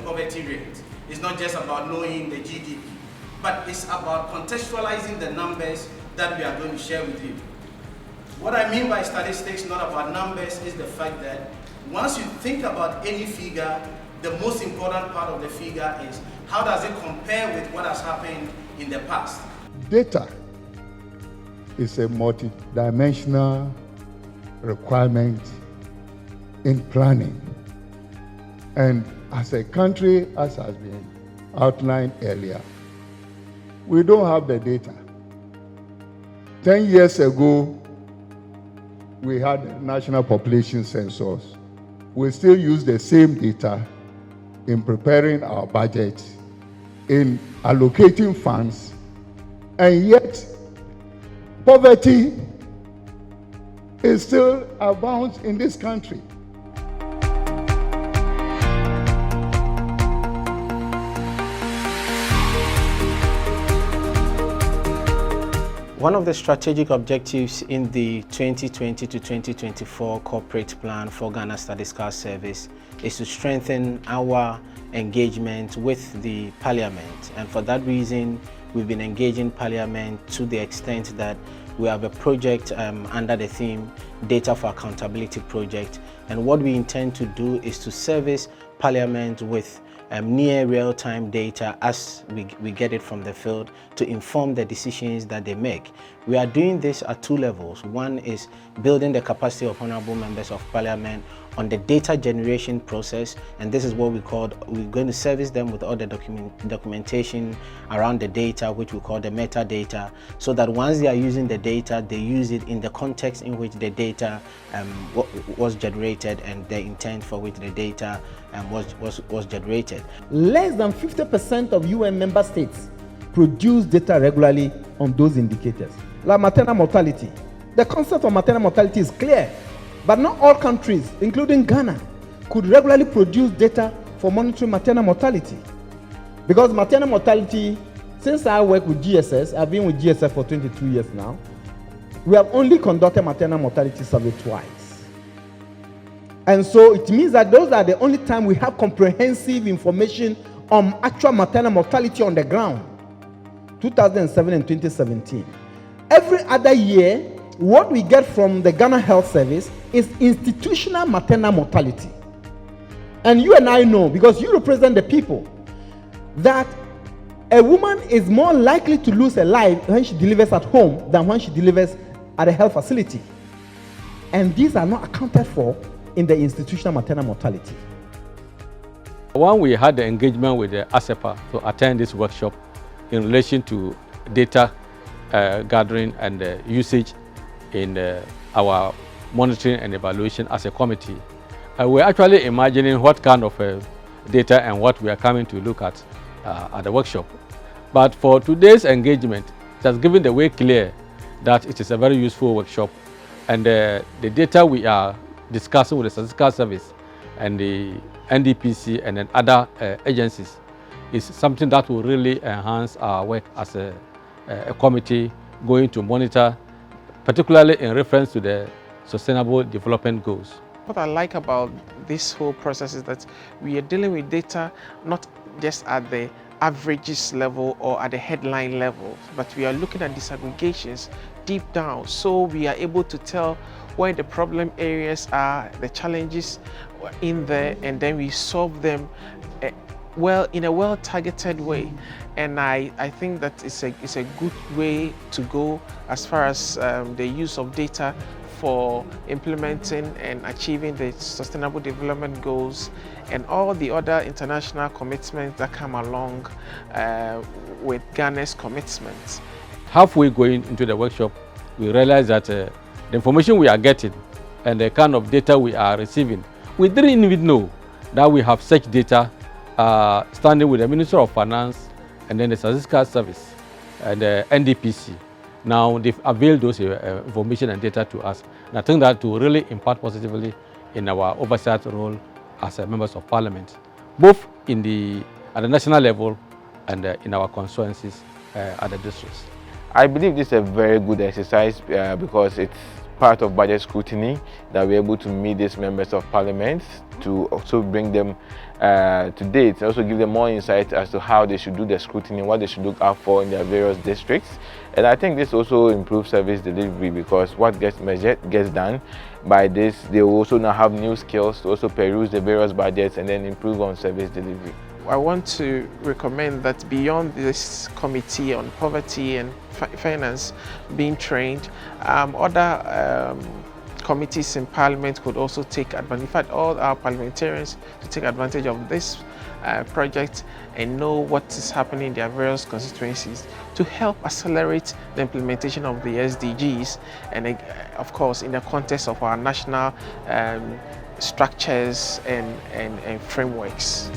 poverty rate. It's not just about knowing the GDP, but it's about contextualizing the numbers that we are going to share with you. What I mean by statistics, not about numbers, is the fact that once you think about any figure, the most important part of the figure is how does it compare with what has happened in the past. Data is a multidimensional requirement in planning. And as a country, as has been outlined earlier, we don't have the data. 10 years ago, we had the National Population Census. We still use the same data in preparing our budget, in allocating funds, and yet poverty is still abounds in this country. One of the strategic objectives in the 2020 to 2024 corporate plan for Ghana Statistical Service is to strengthen our engagement with the Parliament. And for that reason, we've been engaging Parliament to the extent that we have a project under the theme Data for Accountability Project. And what we intend to do is to service Parliament with near real-time data as we get it from the field to inform the decisions that they make. We are doing this at two levels. One is building the capacity of honorable members of Parliament on the data generation process, and this is what we're going to service them with all the documentation around the data, which we call the metadata, so that once they are using the data, they use it in the context in which the data was generated and the intent for which the data was generated. Less than 50% of UN member states produce data regularly on those indicators. Like maternal mortality. The concept of maternal mortality is clear, but not all countries, including Ghana, could regularly produce data for monitoring maternal mortality. Because maternal mortality, since I work with GSS, I've been with GSS for 22 years now, we have only conducted maternal mortality survey twice. And so it means that those are the only time we have comprehensive information on actual maternal mortality on the ground, 2007 and 2017. Every other year, what we get from the Ghana Health Service is institutional maternal mortality. And you and I know, because you represent the people, that a woman is more likely to lose her life when she delivers at home than when she delivers at a health facility. And these are not accounted for in the institutional maternal mortality. When we had the engagement with the ASEPA to attend this workshop in relation to data gathering and usage in our monitoring and evaluation as a committee, we're actually imagining what kind of data and what we are coming to look at the workshop. But for today's engagement, it has given the way clear that it is a very useful workshop, and the data we are discussing with the Statistical Service and the NDPC and then other agencies is something that will really enhance our work as a committee going to monitor, particularly in reference to the Sustainable Development Goals. What I like about this whole process is that we are dealing with data not just at the averages level or at the headline level, but we are looking at disaggregations deep down, so we are able to tell where the problem areas are, the challenges in there, and then we solve them in a well-targeted way. And I think that it's a good way to go as far as the use of data for implementing and achieving the Sustainable Development Goals and all the other international commitments that come along with Ghana's commitments. Halfway going into the workshop, we realized that the information we are getting and the kind of data we are receiving, we didn't even know that we have such data standing with the Minister of Finance and then the Statistical Service and the NDPC. Now they've availed those information and data to us. And I think that will really impact positively in our oversight role as members of Parliament, both at the national level and in our constituencies at the districts. I believe this is a very good exercise because it's part of budget scrutiny that we're able to meet these members of Parliament to also bring them to date, also give them more insight as to how they should do their scrutiny, what they should look out for in their various districts. And I think this also improves service delivery, because what gets measured gets done. By this, they will also now have new skills to also peruse the various budgets and then improve on service delivery. I want to recommend that beyond this committee on poverty and finance being trained, other committees in Parliament could also take advantage. In fact, all our parliamentarians to take advantage of this project and know what is happening in their various constituencies to help accelerate the implementation of the SDGs, and of course in the context of our national structures and frameworks.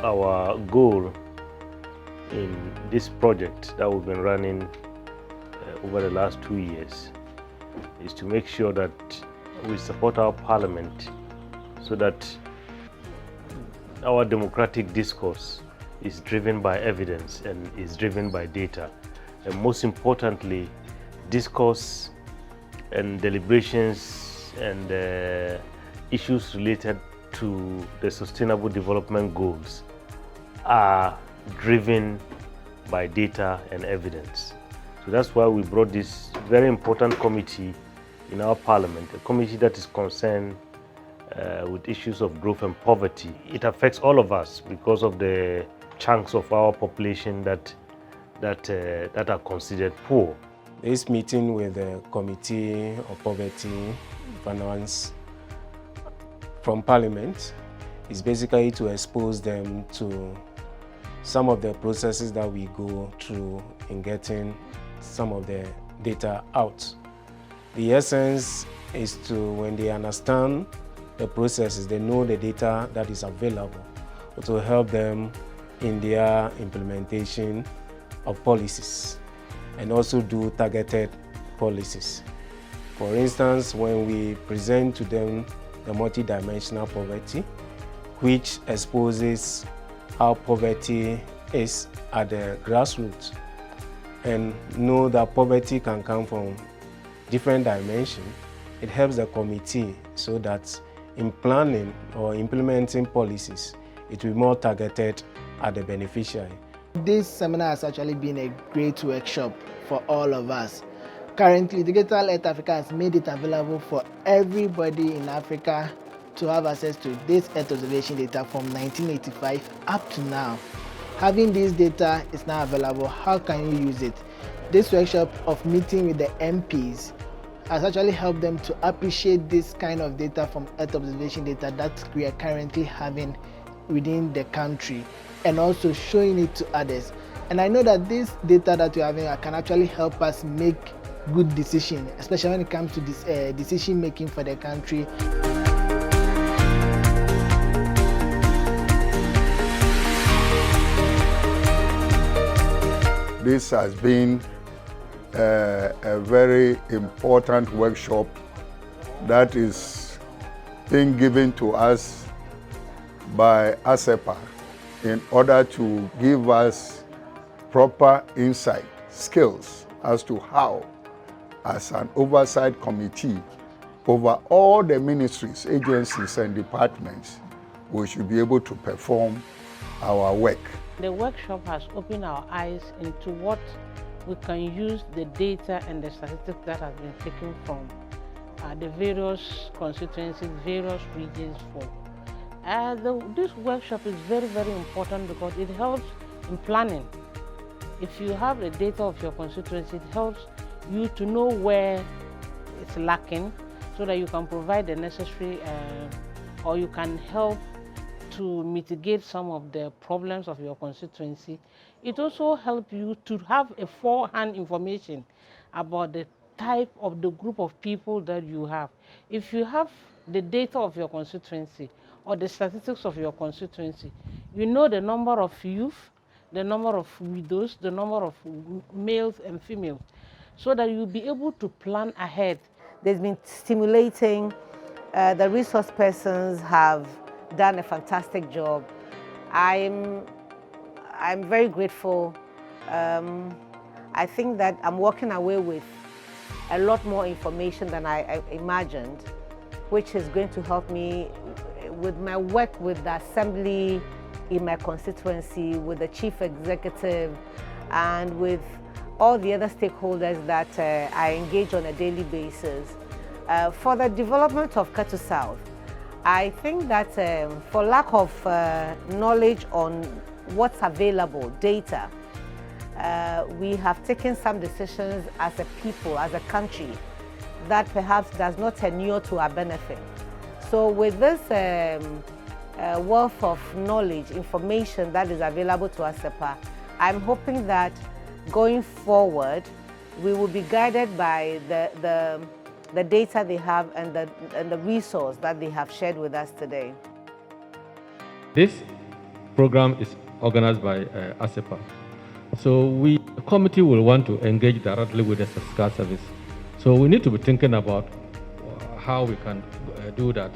Our goal in this project that we've been running over the last 2 years is to make sure that we support our parliament so that our democratic discourse is driven by evidence and is driven by data. And most importantly, discourse and deliberations and issues related to the Sustainable Development Goals are driven by data and evidence. So that's why we brought this very important committee in our parliament, a committee that is concerned with issues of growth and poverty. It affects all of us because of the chunks of our population that are considered poor. This meeting with the Committee of Poverty Finance from Parliament is basically to expose them to some of the processes that we go through in getting some of the data out. The essence is to, when they understand the processes, they know the data that is available to help them in their implementation of policies and also do targeted policies. For instance, when we present to them the multidimensional poverty, which exposes how poverty is at the grassroots, and know that poverty can come from different dimensions, it helps the committee so that in planning or implementing policies, it will be more targeted at the beneficiary. This seminar has actually been a great workshop for all of us. Currently, Digital Earth Africa has made it available for everybody in Africa to have access to this Earth observation data from 1985 up to now. Having this data is now available, how can you use it? This workshop of meeting with the MPs has actually helped them to appreciate this kind of data from Earth observation data that we are currently having within the country, and also showing it to others. And I know that this data that we're having can actually help us make good decisions, especially when it comes to this decision making for the country. This has been a very important workshop that is being given to us by ASEPA in order to give us proper insight, skills as to how, as an oversight committee over all the ministries, agencies and departments, we should be able to perform our work. The workshop has opened our eyes into what we can use the data and the statistics that has been taken from the various constituencies, various regions for. This workshop is very, very important because it helps in planning. If you have the data of your constituency, it helps you to know where it's lacking so that you can provide the necessary or you can help to mitigate some of the problems of your constituency. It also helps you to have a forehand information about the type of the group of people that you have. If you have the data of your constituency or the statistics of your constituency, you know the number of youth, the number of widows, the number of males and females, so that you'll be able to plan ahead. There's been stimulating, the resource persons have done a fantastic job. I'm very grateful. I think that I'm walking away with a lot more information than I imagined, which is going to help me with my work with the assembly in my constituency, with the chief executive, and with all the other stakeholders that I engage on a daily basis. For the development of Ketu South, I think that for lack of knowledge on what's available, data, we have taken some decisions as a people, as a country, that perhaps does not inure to our benefit. So with this wealth of knowledge, information that is available to ASEPA, I'm hoping that going forward, we will be guided by the data they have and the resource that they have shared with us today. This program is organized by ASEPA. So the committee will want to engage directly with the statistical service. So we need to be thinking about how we can do that,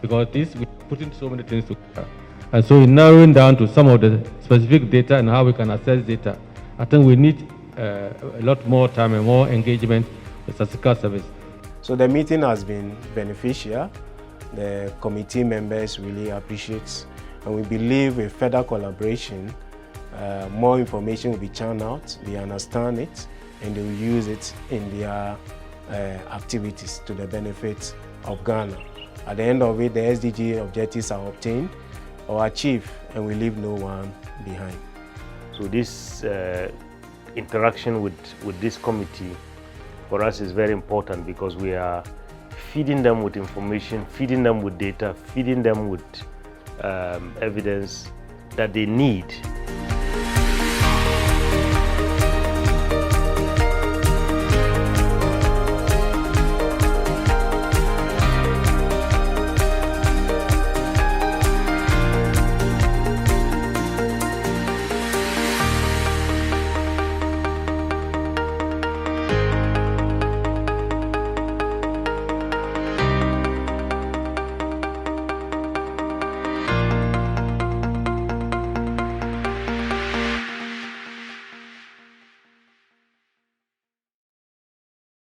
because we're putting so many things together. And so in narrowing down to some of the specific data and how we can access data, I think we need a lot more time and more engagement with statistical service. So the meeting has been beneficial. The committee members really appreciate, and we believe with further collaboration, more information will be churned out, they understand it, and they will use it in their activities to the benefit of Ghana. At the end of it, the SDG objectives are obtained or achieved, and we leave no one behind. So this interaction with this committee for us is very important, because we are feeding them with information, feeding them with data, feeding them with evidence that they need.